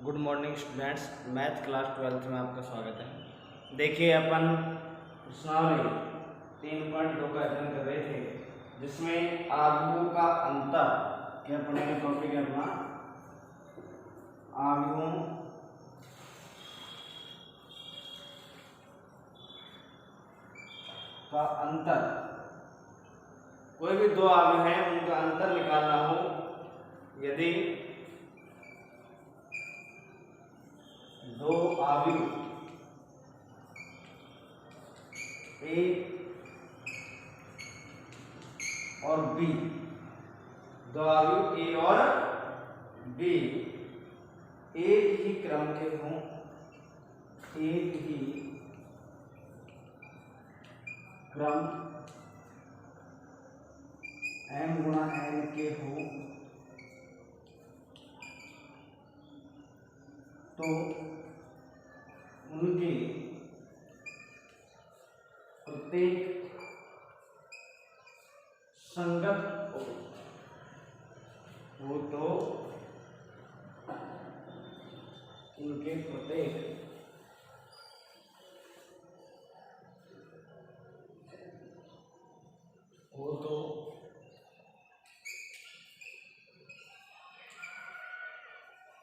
Good morning students. Math class 12th में आपका स्वागत है। देखिए अपन प्रश्नावली 3.2 का अध्ययन कर रहे थे, जिसमें आव्यूहों का अंतर क्या पढ़ेंगे। टॉपिक है अपना आव्यूहों का अंतर। कोई भी दो आव्यूह हैं, उनका अंतर निकालना हो, यदि दो आव्यूह ए और बी, दो आव्यूह ए और बी एक ही क्रम के हों, एक ही क्रम m गुणा n के हों, तो उनके प्रत्येक संगत हो तो उनके प्रत्येक हो तो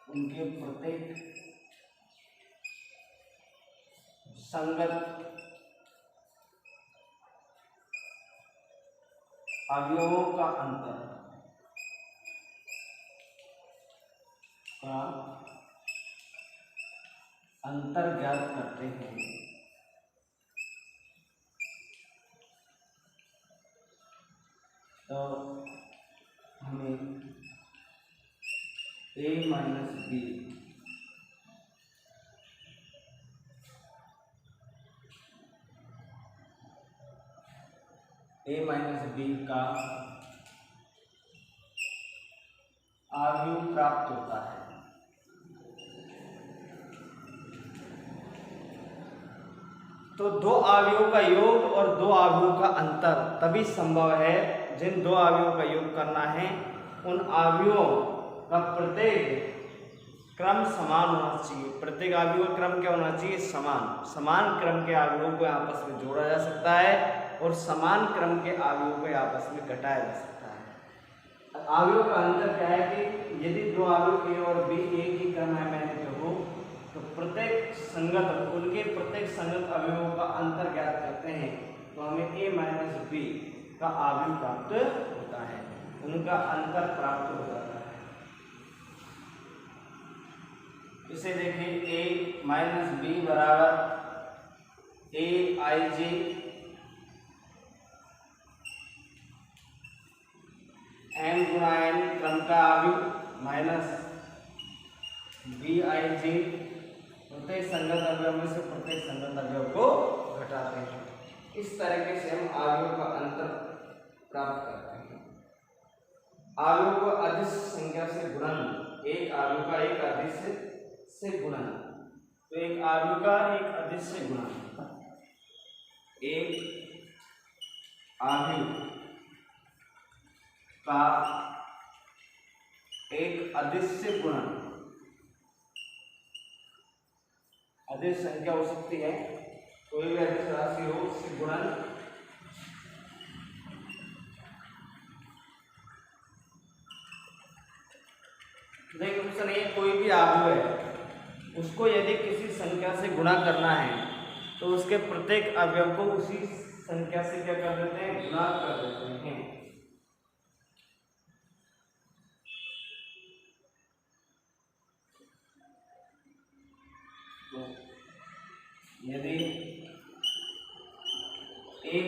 उनके प्रत्येक संगत अवयवों का अंतर ज्ञात करते हैं। तो हमें a माइनस बी का आव्यूह प्राप्त होता है। तो दो आव्यूहों का योग और दो आव्यूहों का अंतर तभी संभव है जिन दो आव्यूहों का योग करना है, उन आव्यूहों का प्रत्येक क्रम समान होना चाहिए। प्रत्येक आव्यूह का क्रम क्या होना चाहिए? समान क्रम के आव्यूहों को आपस में जोड़ा जा सकता है और समान क्रम के आव्यूहों को आपस में घटाया जा सकता है। आव्यूहों का अंतर क्या है कि यदि दो आव्यूह ए और बी एक ही क्रम है मैंने हो, तो प्रत्येक संगत उनके प्रत्येक संगत अवयवों का अंतर ज्ञात करते हैं, तो हमें a माइनस बी का आव्यूह प्राप्त होता है, उनका अंतर प्राप्त हो जाता है। इसे देखिए a माइनस बी बराबर a आई जे m गुणा n क्रम का आव्यूह माइनस बी आई जे प्रत्येक संगत अवयव में से प्रत्येक संगत अवयव को घटाते हैं। इस तरीके से हम आव्यूह का अंतर प्राप्त करते हैं। आव्यूह को अदिश संख्या से गुणन, एक आव्यूह का एक अदिश से गुणन, तो एक आव्यूह का एक अदिश से गुणन, एक आव्यूह का एक अदिश से गुणन, अदिश संख्या हो सकती है, कोई भी अदिश राशि हो उससे गुणन, देखिए क्वेश्चन ये कोई भी आव्यूह है, उसको यदि किसी संख्या से गुणा करना है तो उसके प्रत्येक अवयव को उसी संख्या से क्या कर देते हैं? गुणा कर देते हैं। तो यदि ए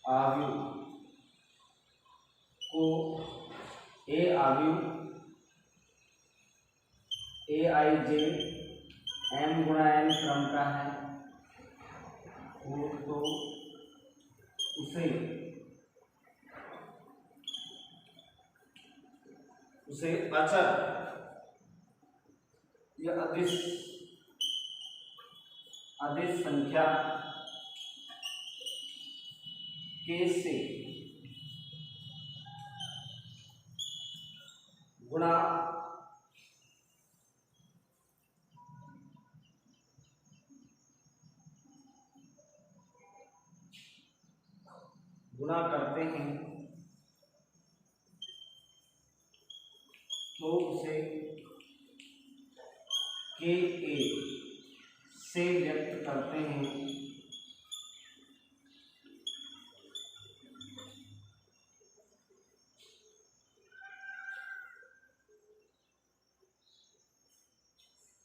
आव्यूह को ए आव्यूह ए आई जे m गुणा n क्रम का है, तो उसे अचर या अदिश संख्या के से गुणा करते हैं तो उसे के ए से व्यक्त करते हैं।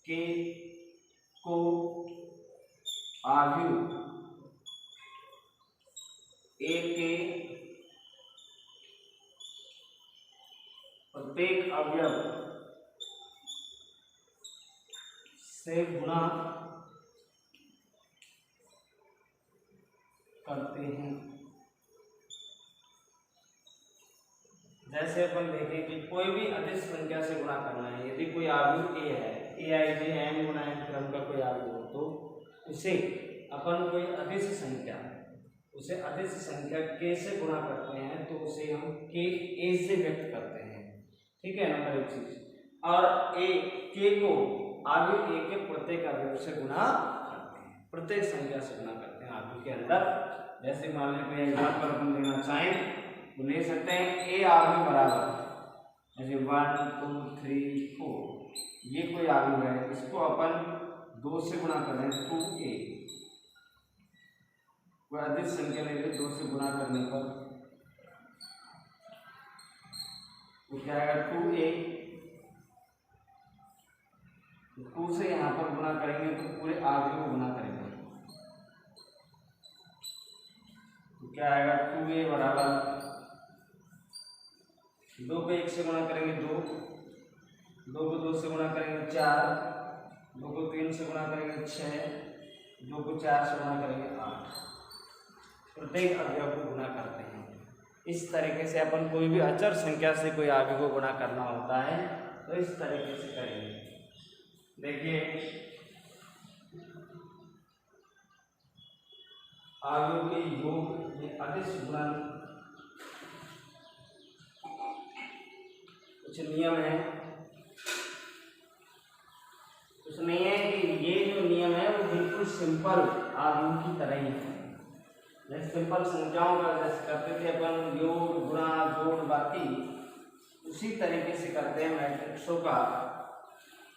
के को आव्यूह ए के प्रत्येक अवयव से गुणा करते हैं। जैसे अपन देखें कि कोई भी अदिश संख्या से गुणा करना है, यदि कोई आव्यूह ए है, ए आई जे एम गुना एम क्रम का कोई आव्यूह हो, तो उसे अपन कोई अदिश संख्या, उसे अदिश संख्या के से गुणा करते हैं तो उसे हम के ए से व्यक्त करते हैं। ठीक है, नंबर एक चीज। और ए के को आव्यूह ए के प्रत्येक अवयव से गुणा करते हैं, प्रत्येक संख्या से गुणा करते हैं आव्यूह के अंदर। जैसे मान लीजिए कोई एग्जाम्पल अपन देना चाहें तो ले सकते हैं ए आव्यूह बराबर, जैसे 1 2 3 4, ये कोई आव्यूह है, इसको अपन 2 से गुणा कर रहे हैं 2a। कोई अदिश संख्या ले 2 से गुणा करने पर तो क्या आएगा 2a। 2 से यहाँ पर गुणा करेंगे तो पूरे आव्यूह को गुणा करेंगे तो क्या आएगा 2a बराबर 2 को 1 से गुणा करेंगे 2, 2 को 2 से गुणा करेंगे 4, 2 को 3 से गुणा करेंगे 6, 2 को 4 से गुणा करेंगे 8। प्रत्येक अवयव को गुणा करते हैं। इस तरीके से अपन कोई भी अचर संख्या से कोई अवयव को गुणा करना होता है तो इस तरीके से करेंगे। देखिए अवयव के योग में अदिश गुणन कुछ नियम है, कुछ नहीं है कि ये जो नियम है वो बिल्कुल सिंपल आव्यूह की तरह ही है। जैसे सिंपल संख्याओं का जैसे करते थे अपन योग गुणा जोड़ बाकी, उसी तरीके से करते हैं मैट्रिक्सों का।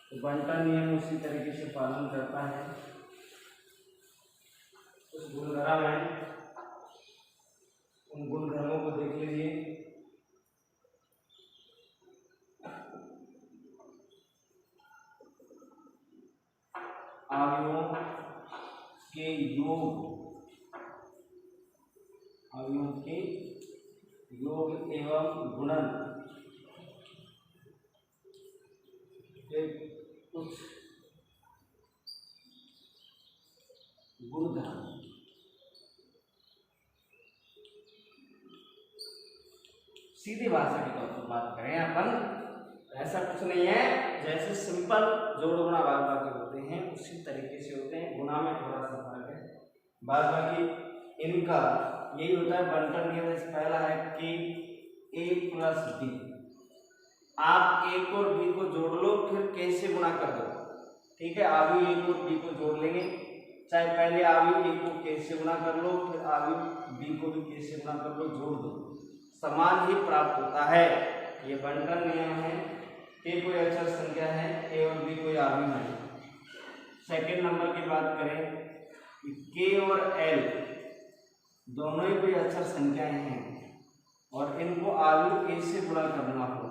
तो बंटन नियम उसी तरीके से पालन करता है। उस गुणधर्म है, उन गुणधर्मों को देख लीजिए। अवयवों के योग, अवयवों के योग एवं गुणन के कुछ गुणधर्म। सीधी भाषा की तौर पर बात करें अपन, ऐसा कुछ नहीं है, जैसे सिंपल जोड़ गुणा भाग बाकी होते हैं उसी तरीके से होते हैं। गुणा में थोड़ा सा फर्क है, बाद बाकी इनका यही होता है। बंटन नियम में पहला है कि a प्लस b, आप a को और b को जोड़ लो फिर k से गुणा कर दो। ठीक है, आव्यूह a को b को जोड़ लेंगे, चाहे पहले आव्यूह a को k से गुणा कर लो फिर आव्यूह b को भी k से गुणा कर लो, जोड़ दो, समान ही प्राप्त होता है। ये बंटन नियम है। a कोई अचर संख्या है, a और b कोई आव्यूह है। सेकेंड नंबर की बात करें k और l दोनों ही कोई अचर संख्याएं हैं और इनको आव्यूह a से गुणा करना हो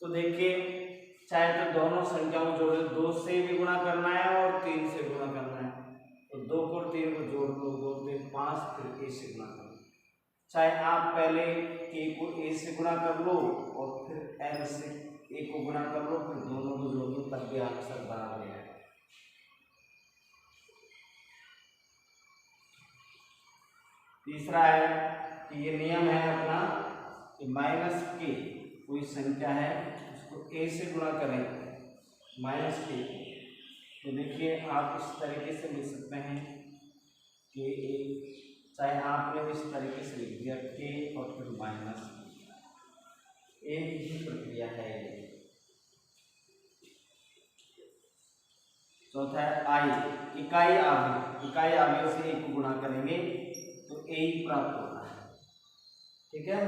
तो देखिए, चाहे तो दोनों संख्याओं को जोड़ लो, 2 से भी गुणा करना है और 3 से गुणा करना है तो 2 को 3 को जोड़ लो, 2 3 5, फिर a से गुणा कर लो। चाहे आप पहले k को a से गुणा कर लो और फिर l से a को गुणा कर लो, फिर दोनों को जोड़ लो, तब भी आंसर बराबर है। तीसरा है कि ये नियम है अपना कि माइनस के कोई संख्या है उसको a से गुणा करें माइनस के, तो देखिए आप इस तरीके से लिख सकते हैं कि a, चाहे आपने इस तरीके से लिख दिया k और फिर माइनस, एक ही प्रक्रिया है। चौथा है i, इकाई आव्यूह, इकाई आव्यूह से a को गुणा करेंगे तो ए ही प्राप्त होता है। ठीक है,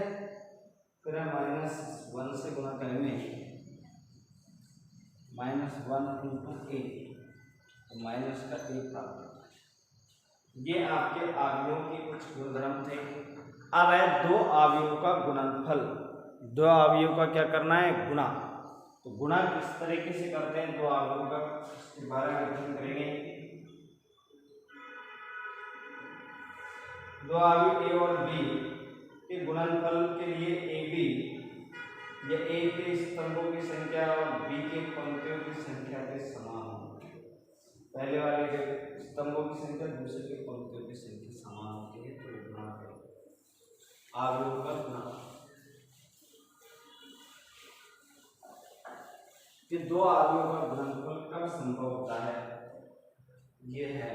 फिर -1 से गुणा करेंगे, -1 इंटू ए, तो माइनस का ए प्राप्त होता है। ये आपके अवयवों के कुछ गुणधर्म थे। अब है दो अवयवों का गुणनफल। दो अवयवों का क्या करना है? गुणा। तो गुणा किस तरीके से करते हैं दो अवयवों का, इसके बारे में अध्ययन करेंगे। दो अवयव ए और बी के गुणनफल के लिए ए बी या ए के स्तंभों की संख्या और बी के पंक्तियों की संख्या के समान हो। पहले वाले के स्तंभों की संख्या दूसरे के पंक्तियों की संख्या समान होती है, तो गुणा करो अवयवों का गुणा। ये दो अवयवों का गुणनफल कब संभव होता है? ये है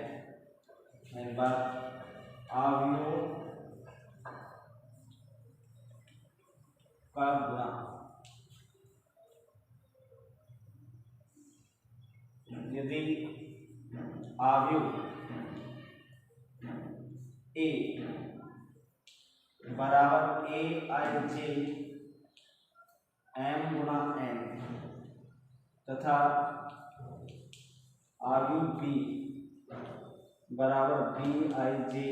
एक बार अवयवों का गुणा यदि अवयव ए बराबर ए आई जे एम गुणा एन तथा अवयव बी बराबर बी आई जे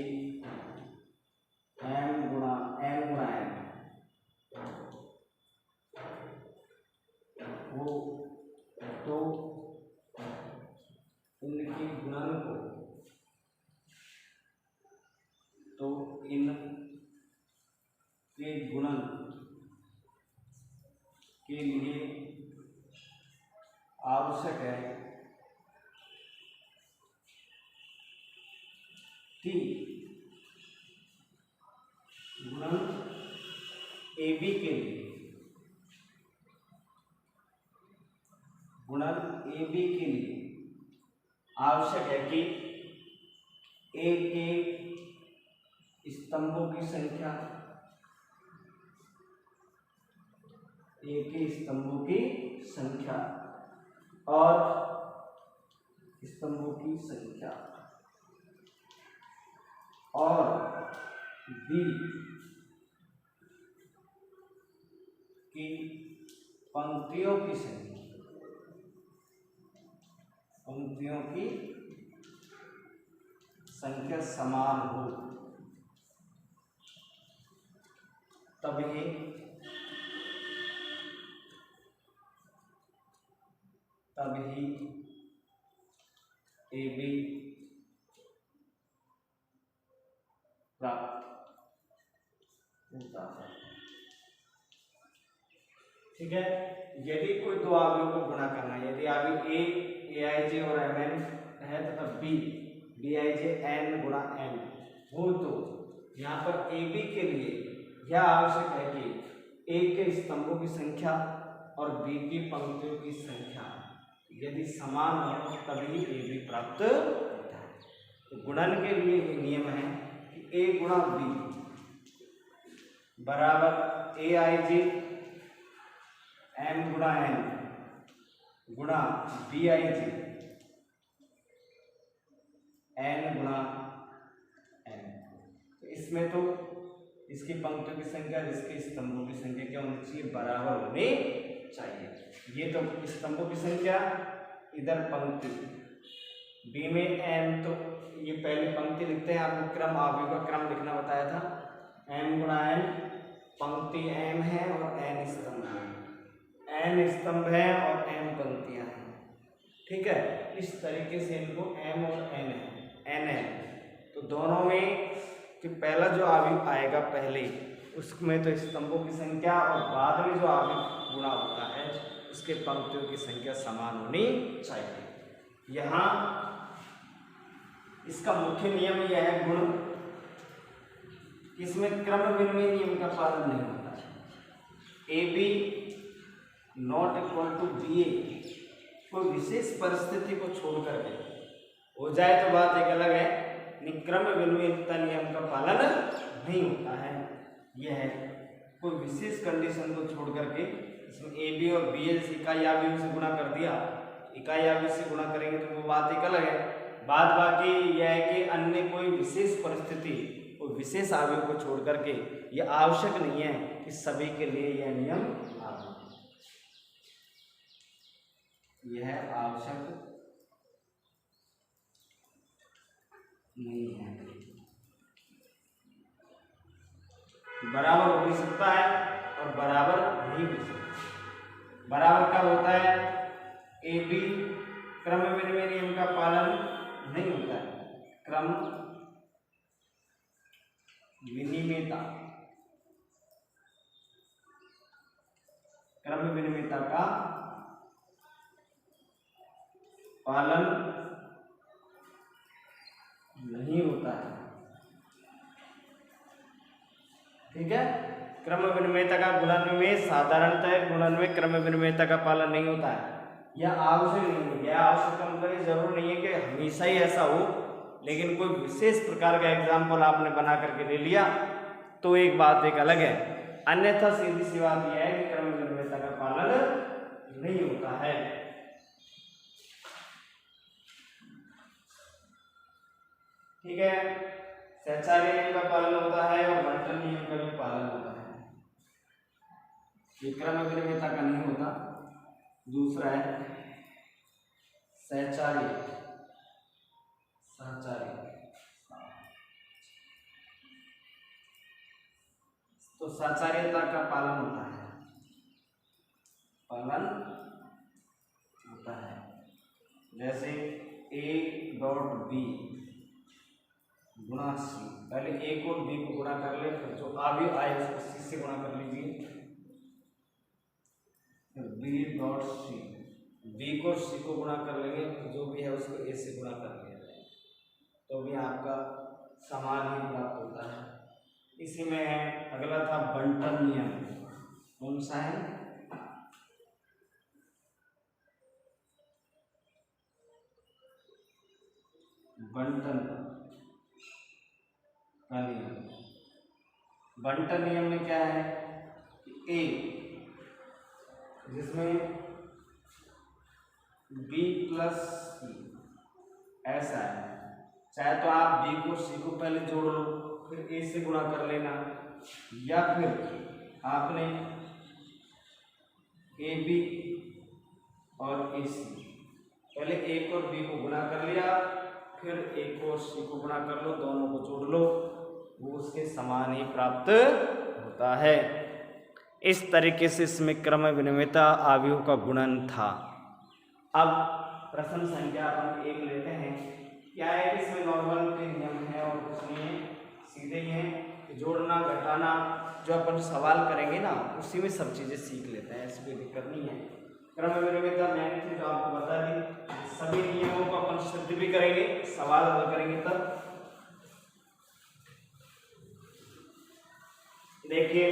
एम गुणा एन वो तो इनके गुणन को के गुणन के लिए आवश्यक है कि गुणन ए बी के लिए आवश्यक है कि ए के स्तंभों की संख्या और स्तंभों की संख्या और बी की पंक्तियों की संख्या समान हो, तभी ए बी प्राप्त होता है। ठीक है, यदि कोई दो अवयवों को गुणा करना है, यदि अवयव ए आई जे और एम एन है तथा बी आई जे एन गुणा एन हो, तो यहाँ पर ए बी के लिए यह आवश्यक है कि ए के स्तंभों की संख्या और बी की पंक्तियों की संख्या यदि समान हो तभी ए बी प्राप्त होता है। तो गुणन के लिए एक नियम है कि ए गुणा बी बराबर ए आई जे एम गुणा एन गुणा बी आई जे एन गुणा एन। तो इसमें तो इसकी पंक्तियों की संख्या और इसके स्तंभों की संख्या क्या होनी चाहिए? बराबर होनी चाहिए। ये तो स्तंभों की संख्या, इधर पंक्ति, बी में एन, तो ये पहले पंक्ति लिखते हैं, आपको क्रम अवयव का क्रम लिखना बताया था। एम गुणा एन, पंक्ति एम है और एन स्तंभ है, एन स्तंभ है और एम पंक्तियां हैं। ठीक है, इस तरीके से इनको एम और एन है, तो दोनों में कि पहला जो अवयव आएगा पहले उसमें तो स्तंभों की संख्या और बाद में जो अवयव गुणा होता है उसके पंक्तियों की संख्या समान होनी चाहिए। यहाँ इसका मुख्य नियम यह है गुण, इसमें क्रम विनिमय नियम का पालन नहीं होता है। A B not equal to B A कोई विशेष परिस्थिति को छोड़ करके हो जाए तो बात एक अलग है, क्रम विनिमयता नियम का पालन नहीं होता है। यह है कोई विशेष कंडीशन को छोड़ करके, इसमें ए बी और बी एल इकाई अवयव से गुणा कर दिया, इकाई अवयव से गुणा करेंगे तो वो बात एक अलग है। बात बाकी यह है कि अन्य कोई विशेष परिस्थिति, कोई विशेष अवयव को छोड़ करके यह आवश्यक नहीं है कि सभी के लिए यह नियम लागू हो। यह आवश्यक नहीं है। बराबर हो भी सकता है और बराबर नहीं भी सकता। बराबर कब होता है? ए बी क्रम विनिमय नियम का पालन नहीं होता है। क्रम विनिमयता का पालन नहीं होता है। ठीक है, क्रम विनिमयता का गुणन में साधारणतः गुणन में क्रम विनिमयता का पालन नहीं होता है। यह आवश्यक नहीं है। यह आवश्यक का मतलब जरूर नहीं है कि हमेशा ही ऐसा हो, लेकिन कोई विशेष प्रकार का एग्जाम्पल आपने बना करके ले लिया तो एक बात एक अलग है, अन्यथा सीधी सी बात यह है कि क्रम विनिमयता का पालन नहीं होता है। ठीक है, सहचार्य नियम का पालन होता है और बंटन नियम का भी पालन होता है। ये क्रम विनिमयता का नहीं होता। दूसरा है सहचार्य। तो सहचार्यता का पालन होता है। जैसे a डॉट b गुणा c। पहले a को b को गुणा कर ले, फिर जो अवयव आए उसको c से गुणा कर लीजिए। फिर b डॉट c, b को c को गुणा कर लेंगे, जो भी है उसको a से गुणा कर लिया जाए, तो भी आपका समान ही प्राप्त होता है। इसी में है अगला था बंटन नियम। कौन सा है? बंटन का नियम। बंटन नियम में क्या है? ए जिसमें b प्लस सी ऐसा है, चाहे तो आप b को c को पहले जोड़ लो फिर a से गुणा कर लेना, या फिर आपने ए बी और ए सी पहले a और b को गुणा कर लिया, फिर a को c को गुणा कर लो, दोनों को जोड़ लो, वो उसके समान ही प्राप्त होता है। इस तरीके से इसमें क्रम विनिमयता अवयव का गुणन था। अब प्रश्न संख्या अपन 1 लेते हैं। क्या है कि इसमें नॉर्मल के नियम है और कुछ नहीं है, सीधे ही है जोड़ना घटाना, जो अपन सवाल करेंगे ना उसी में सब चीजें सीख लेते हैं, ऐसी कोई दिक्कत नहीं है। क्रम विनिमयता मैंने थी जो आपको बता दी, सभी नियमों को अपन सिद्ध भी करेंगे, सवाल हल करेंगे तब। देखिए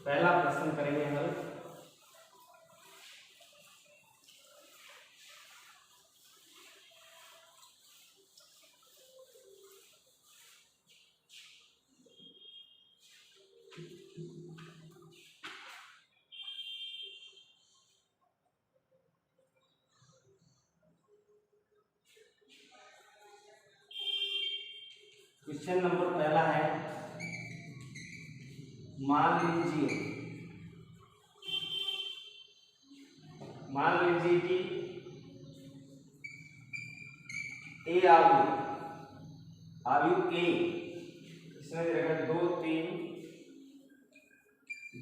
पहला प्रश्न करेंगे हल। क्वेश्चन नंबर पहला है, मान लीजिए कि ए अवयव ए इसमें रहेगा 2 3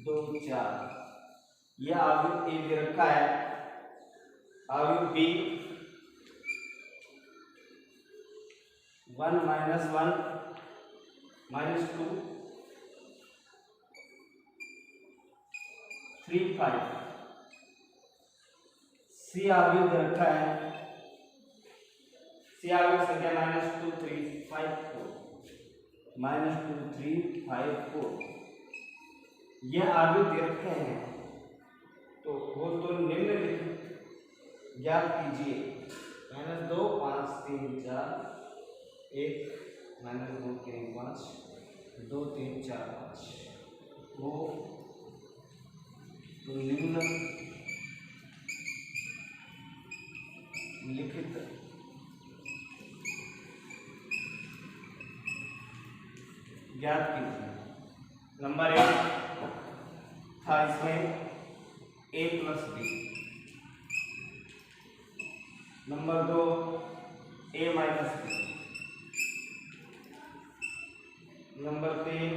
2 4, यह अवयव ए दे रखा है। अवयव बी 1 -1 -2 3 5, सी अवयव दे रखा है। सी अवयव संख्या -2 3 5 4 -2 3 5 4, यह अवयव दे रखे हैं, तो वो तो निम्नलिखित ज्ञात कीजिए। -2 5 3 4 1 -2 3 5 2 3 4 5, वो निम्न लिखित ज्ञात कीजिए। नंबर 1 था इसमें a plus b। Number 2 a minus b। Number 3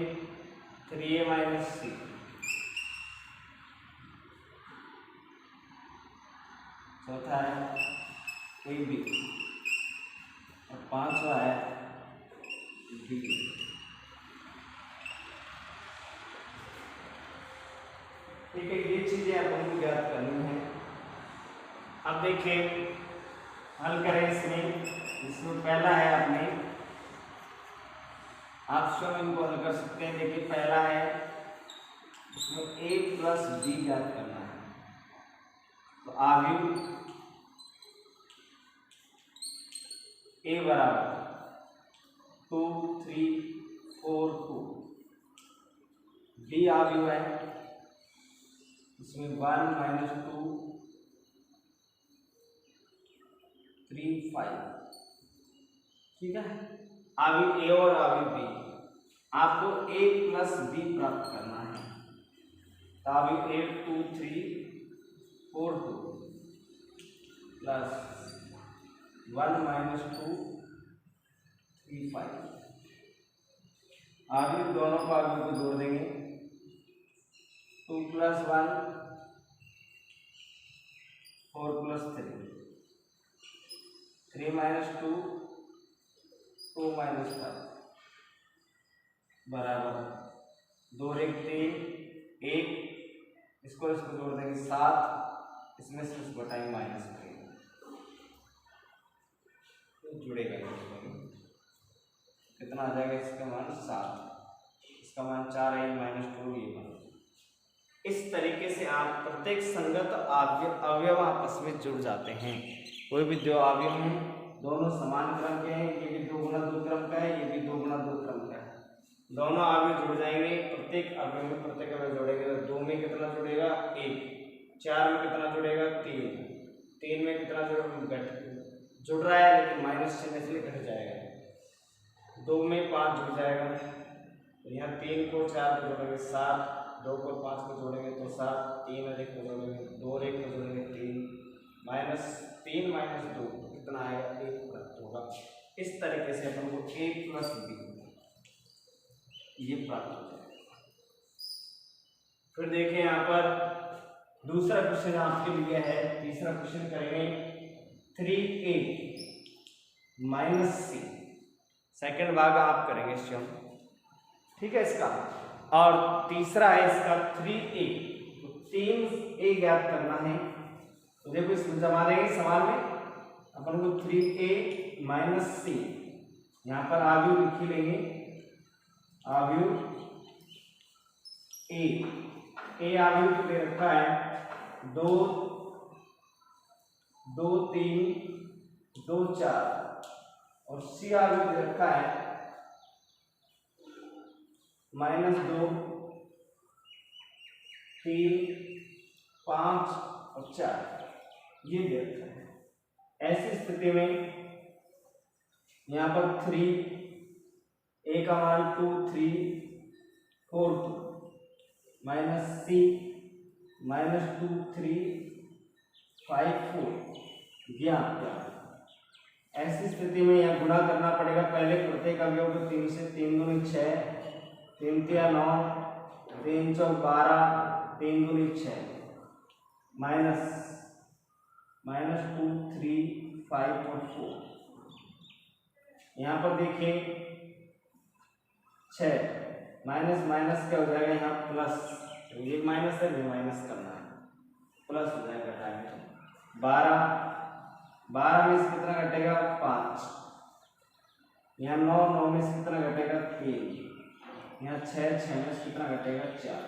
3a minus c। चौथा है ab और पांचवा है b। ठीक है, ये चीजें अपन को ज्ञात करनी है। अब देखिए हल करें इसमें पहला है अपने, आप स्वयं इनको हल कर सकते हैं। देखिए पहला है इसमें a प्लस b ज्ञात करना है। तो आव्यूह a बराबर 2 3 4 2। b आव्यूह है इसमें 1 माइनस 2 3 5। ठीक है, आव्यूह a और आव्यूह b, आपको a प्लस b प्राप्त करना है। तो आव्यूह a 2 3 4 2 प्लस 1 माइनस 2 3 5। आव्यूह दोनों को आव्यूह को जोड़ देंगे। 2 प्लस 1 4 प्लस 3 3 माइनस 2 2 माइनस 5 बराबर 2 एक 3 1, इसको जोड़ देंगे 7, इसमें से इसको घटाएंगे माइनस करेंगे तो जुड़ेगा। कितना आ जाएगा इसका मान 7, इसका मान 4 है माइनस 2 ये मान। इस तरीके से आप प्रत्येक संगत अवयव आपस में जुड़ जाते हैं। कोई भी दो अवयव हैं दोनों समान क्रम के हैं, ये भी 2 गुना 2 क्रम का है, ये भी 2 गुना 2 क्रम का है, दोनों अवयव जुड़ जाएंगे। प्रत्येक अवयव में प्रत्येक अवयव जोड़ेंगे तो 2 में कितना जुड़ेगा 1, 4 में कितना जुड़ेगा 3, 3 में कितना जुड़ रहा है लेकिन माइनस चिन्ह इसलिए घट जाएगा। 2 में 5 जुड़ जाएगा, तो यहाँ 3 को 4 को जोड़ेंगे 7, 2 को 5 को जोड़ेंगे तो 7, 3 और 1 को जोड़ेंगे 2 और 1 को जोड़ेंगे 3, माइनस 3 माइनस 2 कितना आएगा 1 प्राप्त होगा। इस तरीके से अपन को a प्लस b ये प्राप्त हो जाएगा। फिर देखिए यहाँ पर दूसरा क्वेश्चन आपके लिए है। तीसरा क्वेश्चन करेंगे 3a माइनस c। सेकेंड भाग आप करेंगे स्वयं, ठीक है इसका। और तीसरा है इसका 3a, तो 3a ज्ञात करना है। तो देखो इसमें जमा देंगे सवाल में अपन को 3a माइनस c, यहाँ पर आव्यूह लिख लेंगे। आव्यूह a आव्यूह दे रखा है 2 2 3 2 4 और c आव्यूह दे रखा है -2 3 5 और 4 ये दे रखा है। ऐसी स्थिति में यहाँ पर 3 a का मान 2 3 4 2 माइनस c -2 3 5 4 ज्ञात। ऐसी स्थिति में यहाँ गुणा करना पड़ेगा। पहले प्रत्येक अवयव को 3 से, 3 दूनी 6, 3 तिया 9, 3 चौक 12, 3 दूनी 6 माइनस 2 3 5 और 4। यहाँ पर देखिए 6 माइनस माइनस क्या हो जाएगा यहाँ प्लस, तो ये माइनस है, ये माइनस करना है, प्लस हो जाएगा घटाएंगे 12 में से कितना घटेगा 5, यहाँ 9 में से कितना घटेगा 3, यहाँ 6 में से कितना घटेगा 4।